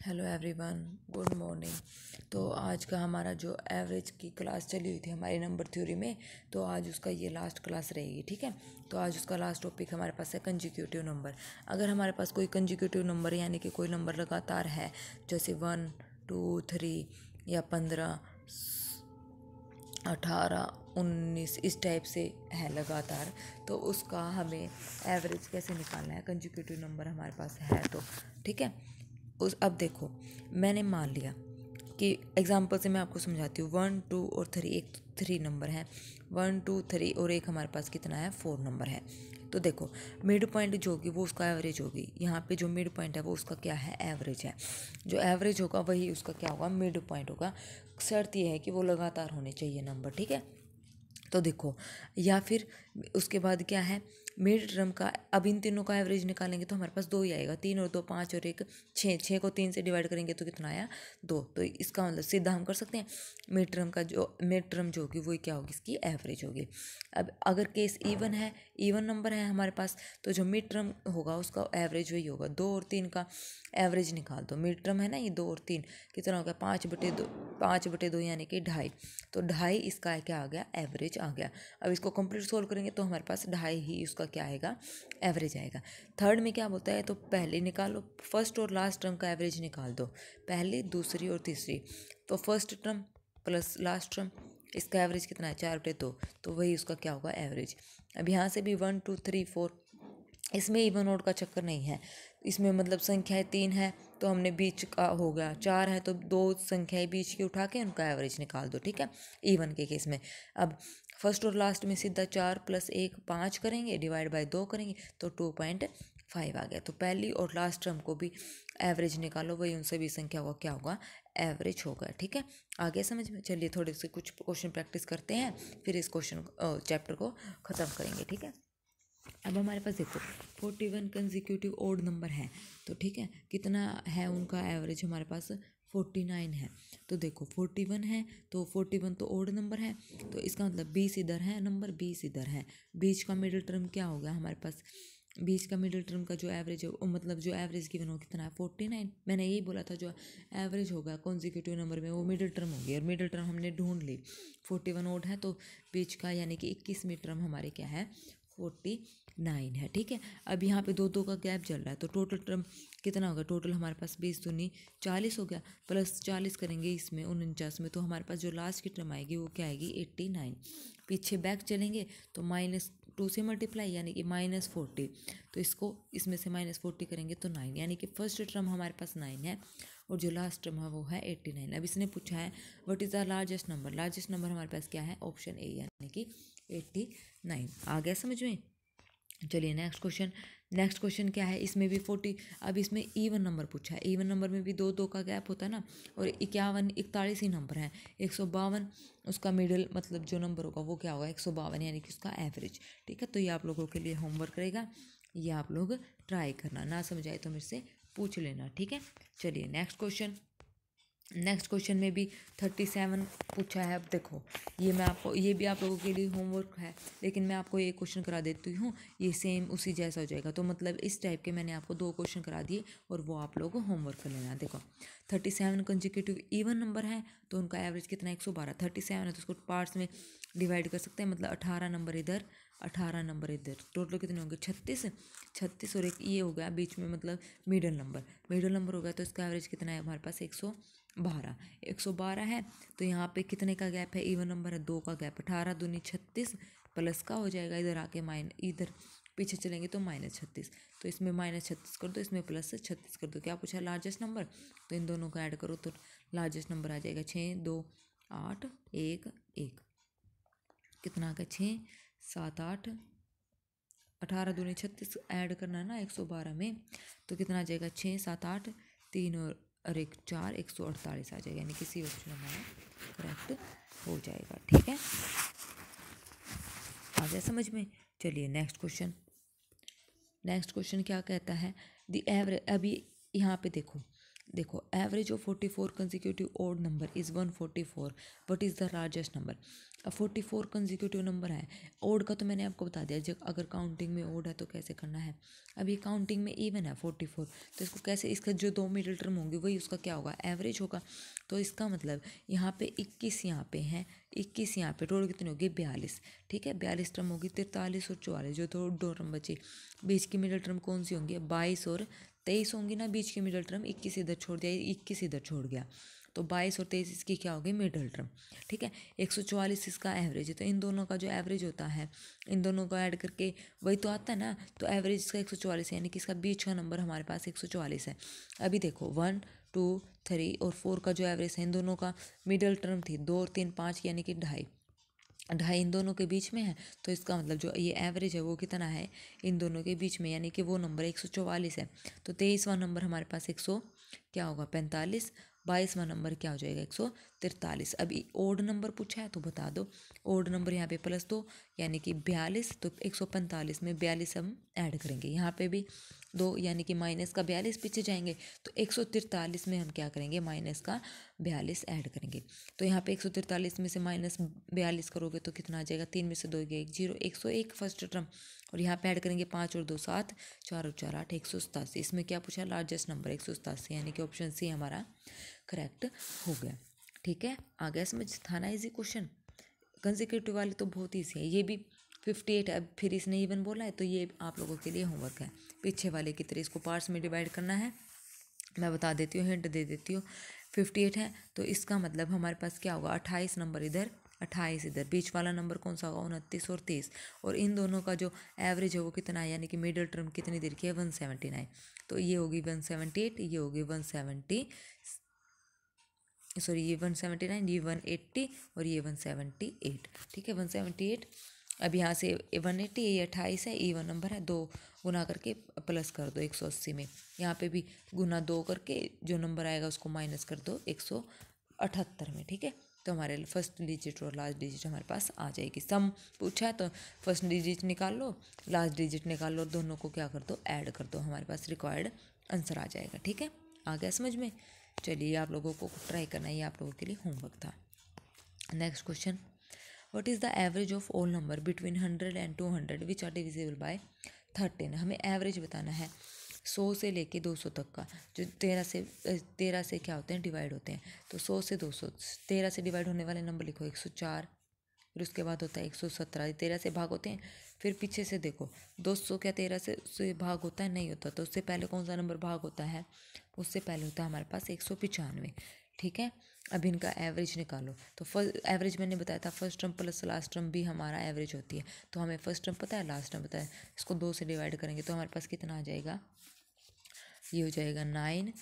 Hello everyone, good morning. तो आज का हमारा जो एवरेज की क्लास चली हुई थी हमारी नंबर थ्योरी में, तो आज उसका ये लास्ट क्लास रहेगी। ठीक है, तो आज उसका लास्ट टॉपिक हमारे पास है कंजिक्यूटिव नंबर। अगर हमारे पास कोई कंजिक्यूटिव नंबर यानी कि कोई नंबर लगातार है, जैसे 1, 2, 3 या 15, 18, 19 इस टाइप से है लगातार, तो उसका हमें एवरेज कैसे निकालना है। कंजिक्यूटिव नंबर हमारे पास है तो ठीक है। अब देखो, मैंने मान लिया कि एग्जाम्पल से मैं आपको समझाती हूँ। 1, 2 और 3, एक 3 नंबर है। 1, 2, 3 और एक हमारे पास कितना है, 4 नंबर है। तो देखो, मिड पॉइंट जो होगी वो उसका एवरेज होगी। यहाँ पे जो मिड पॉइंट है वो उसका क्या है, एवरेज है। जो एवरेज होगा वही उसका क्या होगा, मिड पॉइंट होगा। शर्त ये है कि वो लगातार होने चाहिए नंबर। ठीक है, तो देखो, या फिर उसके बाद क्या है, मिड टर्म का। अब इन तीनों का एवरेज निकालेंगे तो हमारे पास 2 ही आएगा। 3 और 2 5 और 1 6। 6 को 3 से डिवाइड करेंगे तो कितना आया, 2। तो इसका मतलब सीधा हम कर सकते हैं, मिड टर्म जो होगी वही क्या होगी, इसकी एवरेज होगी। अब अगर केस इवन है, इवन नंबर है हमारे पास, तो जो मिड टर्म होगा उसका एवरेज वही होगा। 2 और 3 का एवरेज निकाल दो। मिड टर्म है ना ये 2 और 3, कितना हो गया, 5/2। 5/2 यानी कि 2.5। तो 2.5 इसका क्या आ गया, एवरेज आ गया। अब इसको कंप्लीट सोल्व करेंगे तो हमारे पास 2.5 ही उसका क्या आएगा, एवरेज आएगा। थर्ड में क्या बोलता है, तो पहले निकालो, फर्स्ट और लास्ट टर्म का एवरेज निकाल दो, पहली, दूसरी और तीसरी। तो first term plus last term, इसका एवरेज कितना है, 4/2। तो वही उसका क्या होगा, एवरेज। अब यहाँ से भी 1, 2, 3, 4, इसमें इवन ओड का चक्कर नहीं है। इसमें मतलब संख्याएं 3 है तो हमने बीच का हो गया, 4 है तो 2 संख्याएं बीच की उठा के उनका एवरेज निकाल दो। ठीक है, इवन के केस में। अब फर्स्ट और लास्ट में सीधा 4 + 1 5 करेंगे, डिवाइड बाय 2 करेंगे तो 2.5 आ गया। तो पहली और लास्ट टर्म को भी एवरेज निकालो, वही उन सभी संख्या का क्या होगा, एवरेज होगा। ठीक है, आगे समझ में। चलिए थोड़े से कुछ क्वेश्चन प्रैक्टिस करते हैं, फिर इस चैप्टर को ख़त्म करेंगे। ठीक है, अब हमारे पास देखो 41 कंजिक्यूटिव ओड नंबर है। तो ठीक है, कितना है उनका एवरेज, हमारे पास 49 है। तो देखो 41 है तो 41 तो ओड नंबर है, तो इसका मतलब 20 इधर है, नंबर 20 इधर है। बीच का मिडिल टर्म क्या हो गया हमारे पास, बीच का मिडिल टर्म का जो एवरेज है, मतलब जो एवरेज गिवन हो कितना है, 49। मैंने यही बोला था, जो एवरेज होगा कॉन्जिक्यूटिव नंबर में वो मिडिल टर्म होगी, और मिडिल टर्म हमने ढूंढ ली। 41 ओड है तो बीच का यानी कि 21वीं टर्म हमारे क्या है, 49 है। ठीक है, अब यहाँ पे 2 2 का गैप चल रहा है, तो टोटल टर्म कितना होगा, टोटल हमारे पास 20 दूनी 40 हो गया, प्लस 40 करेंगे इसमें 49 में, तो हमारे पास जो लास्ट की टर्म आएगी वो क्या आएगी, 89। पीछे बैक चलेंगे तो -2 से मल्टीप्लाई यानी कि -40। तो इसको इसमें से -40 करेंगे तो 9, यानी कि फर्स्ट टर्म हमारे पास 9 है और जो लास्ट टर्म है वो है 89। अब इसने पूछा है what is the largest number. Largest number हमारे पास क्या है, ऑप्शन ए यानी कि 89। आ गया समझ में। चलिए नेक्स्ट क्वेश्चन क्या है, इसमें भी 40। अब इसमें इवन नंबर पूछा है। इवन नंबर में भी 2 2 का गैप होता है ना, और 51 41 ही नंबर है। 152 उसका मिडिल मतलब जो नंबर होगा वो क्या होगा, 152 यानी कि उसका एवरेज। ठीक है, तो ये आप लोगों के लिए होमवर्क रहेगा, ये आप लोग ट्राई करना, ना समझ आए तो मेरे से पूछ लेना। ठीक है, चलिए नेक्स्ट क्वेश्चन में भी 37 पूछा है। अब देखो, ये भी आप लोगों के लिए होमवर्क है, लेकिन मैं आपको एक क्वेश्चन करा देती हूँ, ये सेम उसी जैसा हो जाएगा। तो मतलब इस टाइप के मैंने आपको 2 क्वेश्चन करा दिए और वो आप लोग होमवर्क कर लेना। देखो 37 कंजिक्यूटिव इवन नंबर है तो उनका एवरेज कितना है, 112। 37 है तो उसको पार्ट्स में डिवाइड कर सकते हैं, मतलब 18 नंबर इधर, 18 नंबर इधर, टोटल कितने होंगे, 36 और एक ये हो गया बीच में, मतलब मिडल नंबर हो गया। तो इसका एवरेज कितना है हमारे पास, 112 है। तो यहाँ पे कितने का गैप है, इवन नंबर है, 2 का गैप। 18 दूनी 36 प्लस का हो जाएगा, इधर आके इधर पीछे चलेंगे तो -36। तो इसमें -36 कर दो, इसमें +36 कर दो। क्या पूछा, लार्जेस्ट नंबर, तो इन दोनों को ऐड करो तो लार्जेस्ट नंबर आ जाएगा 6 2 8 1 1। कितना आ गया, 6 7 8, 18 दूनी 36 ऐड करना है ना 112 में, तो कितना आ जाएगा, 6 7 8 3 और 1 4, 148 आ जाएगा, यानी किसी ऑप्शन हमारा करेक्ट हो जाएगा। ठीक है, आ गया समझ में। चलिए नेक्स्ट क्वेश्चन क्या कहता है, द एवरेज। अभी यहाँ पे देखो, देखो average of 44 consecutive odd number is 144, what is the largest number. अब 44 कंसेक्यूटिव नंबर है, ओड का तो मैंने आपको बता दिया, जब अगर काउंटिंग में ओड है तो कैसे करना है। अब ये काउंटिंग में इवन है 44, तो इसको कैसे, इसका जो दो मिडिल टर्म होंगे वही उसका क्या होगा, एवरेज होगा। तो इसका मतलब यहाँ पे 21 यहाँ पे हैं, 21 यहाँ पे, टोटल कितने होगी 42, ठीक है। 42 टर्म होगी, 43 और 44 जो दो दो टर्म बचे, बीच की मिडिल टर्म कौन सी होंगी, 22 और 23 होंगी ना बीच की मिडिल टर्म। 21 इधर छोड़ दिया, 21 इधर छोड़ गया, तो 22 और 23 इसकी क्या होगी मिडिल टर्म, ठीक है। 144 इसका एवरेज है, तो इन दोनों का जो एवरेज होता है, इन दोनों को ऐड करके वही तो आता है ना। तो एवरेज इसका 144 है, यानी कि इसका बीच का नंबर हमारे पास 144 है। अभी देखो 1 2 3 और 4 का जो एवरेज है, इन दोनों का मिडिल टर्म थी 2 और 3 5 यानी कि ढाई ढाई इन दोनों के बीच में है। तो इसका मतलब जो ये एवरेज है वो कितना है इन दोनों के बीच में, यानी कि वो नंबर 144 है। तो 23वां नंबर हमारे पास 100 क्या होगा 45, 22वां नंबर क्या हो जाएगा 143। अभी ओड नंबर पूछा है तो बता दो, ओड नंबर यहाँ पे +2 यानी कि 42, तो 145 में 42 हम ऐड करेंगे, यहाँ पे भी 2 यानी कि माइनस का 42 पीछे जाएंगे, तो 143 में हम क्या करेंगे माइनस का 42 ऐड करेंगे। तो यहाँ पे 143 में से माइनस 42 करोगे तो कितना आ जाएगा, 3 में से 2 गए 1 0, 101 फर्स्ट टर्म, और यहाँ पे ऐड करेंगे 5 और 2 7, 4 और 4 8, 187। इसमें क्या पूछा लार्जेस्ट नंबर 187, यानी कि ऑप्शन सी हमारा करेक्ट हो गया, ठीक है। आ गया समझ, था ना इजी क्वेश्चन। कंसेक्यूटिव वाले तो बहुत ईजी है, ये भी 58 है, अब फिर इसने इवन बोला है तो ये आप लोगों के लिए होमवर्क है। पीछे वाले की तरह इसको पार्ट्स में डिवाइड करना है, मैं बता देती हूँ, हिंट दे देती हूँ। 58 है तो इसका मतलब हमारे पास क्या होगा 28 नंबर इधर, 28 इधर, बीच वाला नंबर कौन सा होगा 29 और 30, और इन दोनों का जो एवरेज है वो कितना है, यानी कि मिडिल टर्म कितनी देर की है 179। तो ये होगी 178, ये होगी 170, सॉरी ये 179, ये 180 और ये 178, ठीक है 178। अब यहाँ से 180, ये 28 है, ईवन नंबर है, 2 गुना करके प्लस कर दो 180 में, यहाँ पे भी गुना 2 करके जो नंबर आएगा उसको माइनस कर दो 178 में, ठीक है। तो हमारे फर्स्ट डिजिट और लास्ट डिजिट हमारे पास आ जाएगी। सम पूछा है तो फर्स्ट डिजिट निकाल लो, लास्ट डिजिट निकाल लो, दोनों को क्या कर दो ऐड कर दो, हमारे पास रिक्वायर्ड आंसर आ जाएगा, ठीक है। आ गया समझ में। चलिए आप लोगों को ट्राई करना, ये आप लोगों के लिए होमवर्क था। Next question, what is the average of all number between 100 and 200 which are divisible by 13। हमें एवरेज बताना है 100 से लेके 200 तक का, जो 13 से क्या होते हैं डिवाइड होते हैं। तो 100 से 200, 13 से डिवाइड होने वाले नंबर लिखो 104, फिर उसके बाद होता है 117, 13 से भाग होते हैं। फिर पीछे से देखो 200 क्या 13 से भाग होता है, नहीं होता, तो उससे पहले कौन सा नंबर भाग होता है, उससे पहले होता है हमारे पास 195, ठीक है। अब इनका एवरेज निकालो, तो फर्स्ट एवरेज मैंने बताया था first term plus last term भी हमारा एवरेज होती है। तो हमें फर्स्ट टर्म पता है, लास्ट टर्म पता है, इसको 2 से डिवाइड करेंगे तो हमारे पास कितना आ जाएगा, ये हो जाएगा 9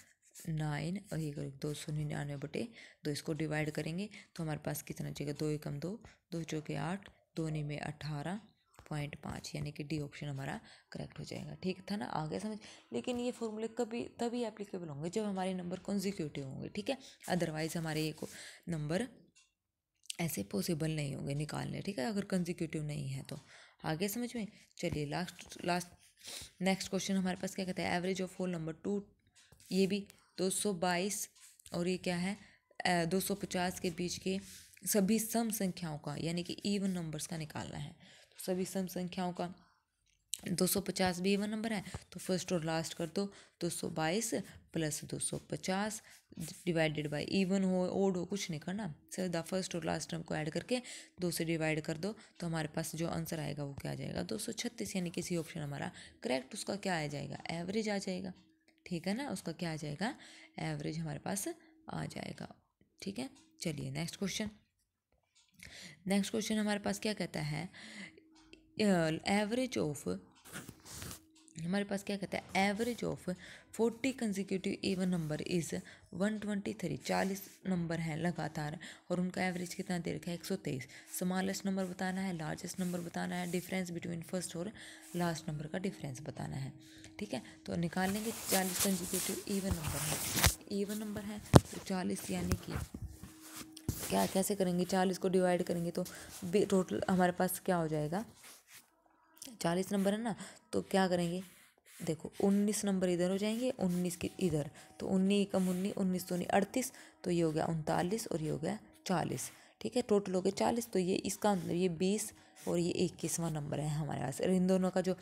9 और ये करेंगे 299/2, इसको डिवाइड करेंगे तो हमारे पास कितना चाहिए 2 एकम 2, 2 चौके 8, 2 में 18.5, यानी कि डी ऑप्शन हमारा करेक्ट हो जाएगा, ठीक था ना, आ गया समझ। लेकिन ये फॉर्मूले कभी तभी एप्लीकेबल होंगे जब हमारे नंबर कॉन्जिक्यूटिव होंगे, ठीक है, अदरवाइज हमारे ये नंबर ऐसे पॉसिबल नहीं होंगे निकालने, ठीक है, अगर कंजिक्यूटिव नहीं है तो। आगे समझ में। चलिए लास्ट नेक्स्ट क्वेश्चन हमारे पास क्या कहता है, एवरेज ऑफ होल नंबर 2, ये भी 222 और ये क्या है 250 के बीच के सभी सम संख्याओं का, यानी कि इवन नंबर्स का निकालना है। तो सभी सम संख्याओं का 250 भी इवन नंबर है, तो फर्स्ट और लास्ट कर दो 222 + 250 डिवाइडेड बाय, इवन हो ओड हो कुछ नहीं करना, सिर्फ द फर्स्ट और लास्ट टर्म को ऐड करके 2 से डिवाइड कर दो, तो हमारे पास जो आंसर आएगा वो क्या आ जाएगा 236, यानी किसी ऑप्शन हमारा करेक्ट, उसका क्या आ जाएगा एवरेज आ जाएगा, ठीक है ना, उसका क्या आ जाएगा एवरेज हमारे पास आ जाएगा, ठीक है। चलिए नेक्स्ट क्वेश्चन हमारे पास क्या कहता है, एवरेज ऑफ, हमारे पास क्या कहता है average of 40 consecutive even number is 123, 40 number हैं लगातार और उनका एवरेज कितना दे रखा है 123। स्मॉलेस्ट नंबर बताना है, लार्जेस्ट नंबर बताना है, डिफरेंस बिटवीन फर्स्ट और लास्ट नंबर का डिफरेंस बताना है, ठीक है। तो निकाल लेंगे 40 कंसेक्यूटिव इवन नंबर है तो 40 यानी कि क्या कैसे करेंगे, 40 को डिवाइड करेंगे तो टोटल हमारे पास क्या हो जाएगा 40 नंबर है ना, तो क्या करेंगे देखो 19 नंबर इधर हो जाएंगे, 19 की इधर, तो 19 कम 19, 19 तो 38, तो ये हो गया 39 और ये हो गया 40। ठीक है, टोटल हो गया 40। तो ये इसका मतलब ये 20 और ये 21वां नंबर है हमारे पास। और इन दोनों का जो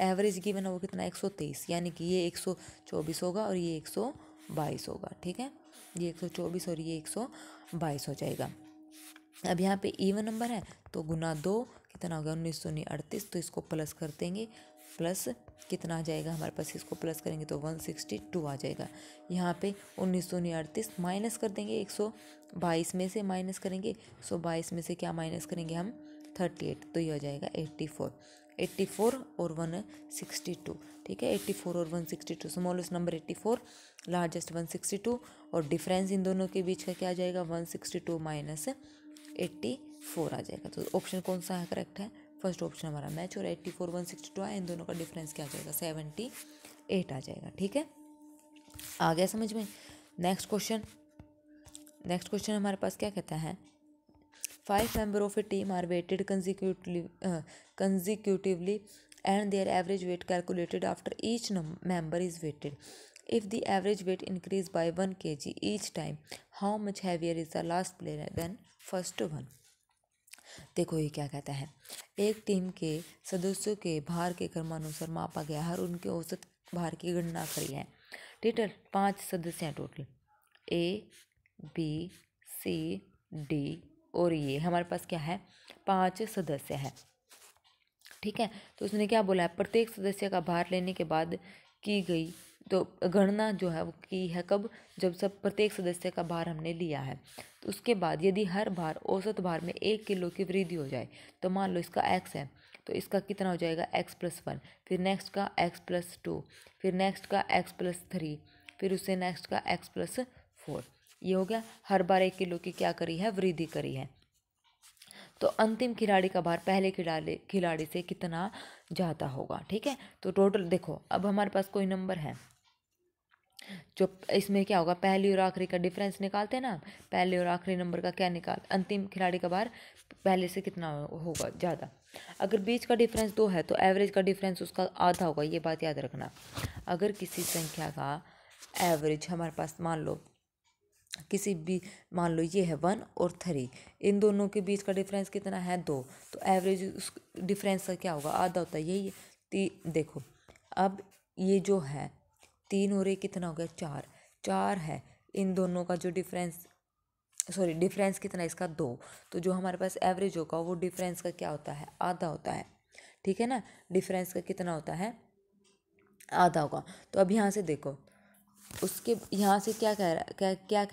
एवरेज गिवन है वो कितना 123, यानी कि ये 124 होगा और ये 122 होगा। ठीक है, ये 124 और ये 122 हो जाएगा। अब यहाँ पे इवन नंबर है तो गुना 2 कितना होगा 19 दूनी 38, तो इसको प्लस कर देंगे, प्लस कितना आ जाएगा हमारे पास, इसको प्लस करेंगे तो 162 आ जाएगा। यहाँ पे 19 दूनी 38 माइनस कर देंगे, 122 में से माइनस करेंगे, 122 में से क्या माइनस करेंगे हम 38, तो ये हो जाएगा 84 और 162। ठीक है, 84 और 162, स्मॉलेस्ट नंबर 84, लार्जेस्ट 162, और डिफरेंस इन दोनों के बीच का क्या आ जाएगा 162 माइनस 84 आ जाएगा। तो ऑप्शन कौन सा है करेक्ट है, फर्स्ट ऑप्शन हमारा मैच। और 84 162 है, इन दोनों का डिफरेंस क्या आ जाएगा 78 आ जाएगा। ठीक है, आ गया समझ में। नेक्स्ट क्वेश्चन हमारे पास क्या कहता है, 5 members of a team are weighted consecutively and their average weight calculated after each member is weighted. If the average weight increase by 1 kg each time, how much heavier is the last player than first one? देखो ये क्या कहता है, एक team के सदस्यों के भार के क्रमानुसार मापा गया हर उनके औसत भार की गणना करी है। टोटल 5 सदस्य हैं, total A B C D और ये हमारे पास क्या है 5 सदस्य है। ठीक है, तो उसने क्या बोला है, प्रत्येक सदस्य का भार लेने के बाद की गई, तो गणना जो है वो की है कब, जब सब प्रत्येक सदस्य का भार हमने लिया है, तो उसके बाद यदि हर भार औसत भार में 1 किलो की वृद्धि हो जाए, तो मान लो इसका x है तो इसका कितना हो जाएगा x+1, फिर नेक्स्ट का x+2, फिर नेक्स्ट का x+3, फिर उससे नेक्स्ट का x+4। ये हो गया, हर बार 1 किलो की क्या करी है, वृद्धि करी है। तो अंतिम खिलाड़ी का भार पहले खिलाड़ी से कितना ज़्यादा होगा। ठीक है, तो टोटल देखो, अब हमारे पास कोई नंबर है, जो इसमें क्या होगा, पहली और आखिरी का डिफरेंस निकालते हैं ना, पहले और आखिरी नंबर का क्या अंतिम खिलाड़ी का भार पहले से कितना होगा ज़्यादा। अगर बीच का डिफरेंस 2 है तो एवरेज का डिफरेंस उसका आधा होगा, ये बात याद रखना। अगर किसी संख्या का एवरेज हमारे पास मान लो मान लो ये है 1 और 3, इन दोनों के बीच का डिफरेंस कितना है 2, तो एवरेज उस डिफरेंस का क्या होगा, आधा होता है। यही देखो, अब ये जो है 3 और 1 कितना हो गया 4 है, इन दोनों का जो डिफरेंस कितना है इसका 2, तो जो हमारे पास एवरेज होगा वो डिफरेंस का क्या होता है, आधा होता है। ठीक है ना, डिफरेंस का कितना होता है, आधा होगा। तो अब यहाँ से देखो, उसके यहाँ से क्या कह रहा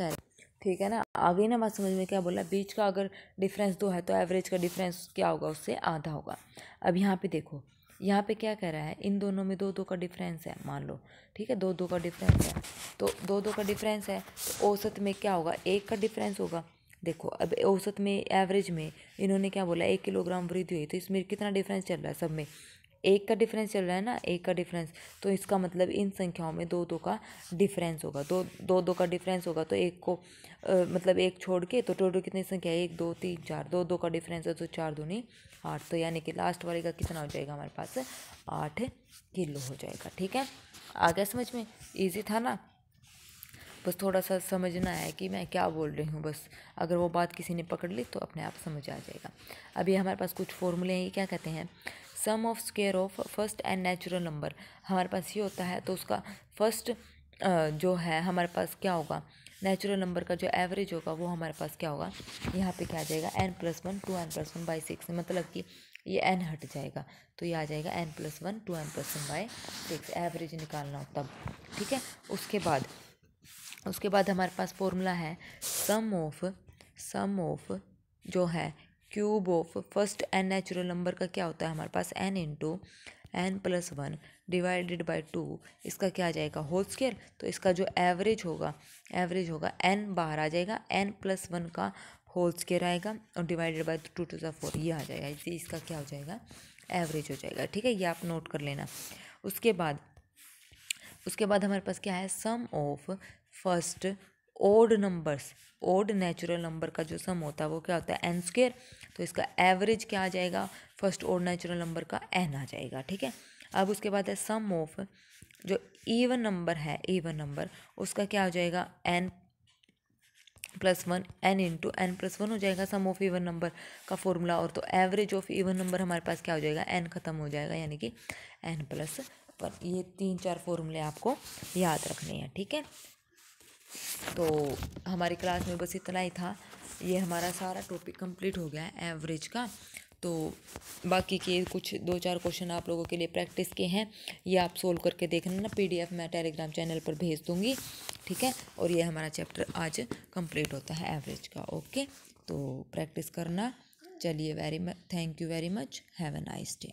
है, ठीक है ना, आगे ना बात समझ में, क्या बोला, बीच का अगर डिफरेंस 2 है तो एवरेज का डिफरेंस क्या होगा, उससे आधा होगा। अब यहाँ पे देखो, यहाँ पे क्या कह रहा है, इन दोनों में 2-2 का डिफरेंस है मान लो। ठीक है, 2-2 का डिफरेंस है, तो 2-2 का डिफरेंस है तो औसत में क्या होगा, 1 का डिफरेंस होगा। देखो अब औसत में एवरेज में इन्होंने क्या बोला 1 किलोग्राम वृद्धि हुई, तो इसमें कितना डिफरेंस चल रहा है, सब में 1 का डिफरेंस चल रहा है ना, 1 का डिफरेंस, तो इसका मतलब इन संख्याओं में 2-2 का डिफरेंस होगा। 2-2 का डिफरेंस होगा तो एक को मतलब एक छोड़ के, तो टोटल कितनी संख्या 1 2 3 4, 2-2 का डिफरेंस है तो 4 दूनी 8, तो यानी कि लास्ट वाले का कितना हो जाएगा हमारे पास 8 किलो हो जाएगा। ठीक है, आ गया समझ में, ईजी था ना, बस थोड़ा सा समझना है कि मैं क्या बोल रही हूँ, बस अगर वो बात किसी ने पकड़ ली तो अपने आप समझ आ जाएगा। अभी हमारे पास कुछ फॉर्मूले हैं, ये क्या कहते हैं, sum of square of first and natural number, हमारे पास ये होता है, तो उसका फर्स्ट जो है हमारे पास क्या होगा, नेचुरल नंबर का जो एवरेज होगा वो हमारे पास क्या होगा, यहाँ पे क्या आ जाएगा n+1 2n+1/6, मतलब कि ये n हट जाएगा तो ये आ जाएगा n+1 2n+1/6, एवरेज निकालना हो तब। ठीक है, उसके बाद हमारे पास फॉर्मूला है सम ऑफ जो है cube of first N natural number का क्या होता है हमारे पास n+n+1 डिवाइडेड बाय 2, इसका क्या आ जाएगा होल स्क्वायर, तो इसका जो एवरेज होगा n बाहर आ जाएगा, n+1 का होल स्क्वायर आएगा और डिवाइडेड बाय 2 to the 4 ये आ जाएगा, इससे इसका क्या हो जाएगा एवरेज हो जाएगा। ठीक है, ये आप नोट कर लेना। उसके बाद हमारे पास क्या है, sum of first odd natural number का जो सम होता है वो क्या होता है n², तो इसका एवरेज क्या आ जाएगा, फर्स्ट ओड नेचुरल नंबर का n आ जाएगा। ठीक है, अब उसके बाद है सम ऑफ, जो इवन नंबर है, इवन नंबर उसका क्या हो जाएगा, n plus one, n into N plus one हो जाएगा सम ऑफ इवन नंबर का फॉर्मूला। और तो एवरेज ऑफ इवन नंबर हमारे पास क्या हो जाएगा, n ख़त्म हो जाएगा, यानी कि n प्लस वन। ये 3-4 फॉर्मूले आपको याद रखने हैं, ठीक है। तो हमारी क्लास में बस इतना ही था, ये हमारा सारा टॉपिक कंप्लीट हो गया है एवरेज का। तो बाकी के कुछ 2-4 क्वेश्चन आप लोगों के लिए प्रैक्टिस के हैं, ये आप सोल्व करके देखना ना, PDF मैं टेलीग्राम चैनल पर भेज दूँगी, ठीक है। और ये हमारा चैप्टर आज कंप्लीट होता है एवरेज का, ओके। तो प्रैक्टिस करना। चलिए, thank you very much, have a nice day.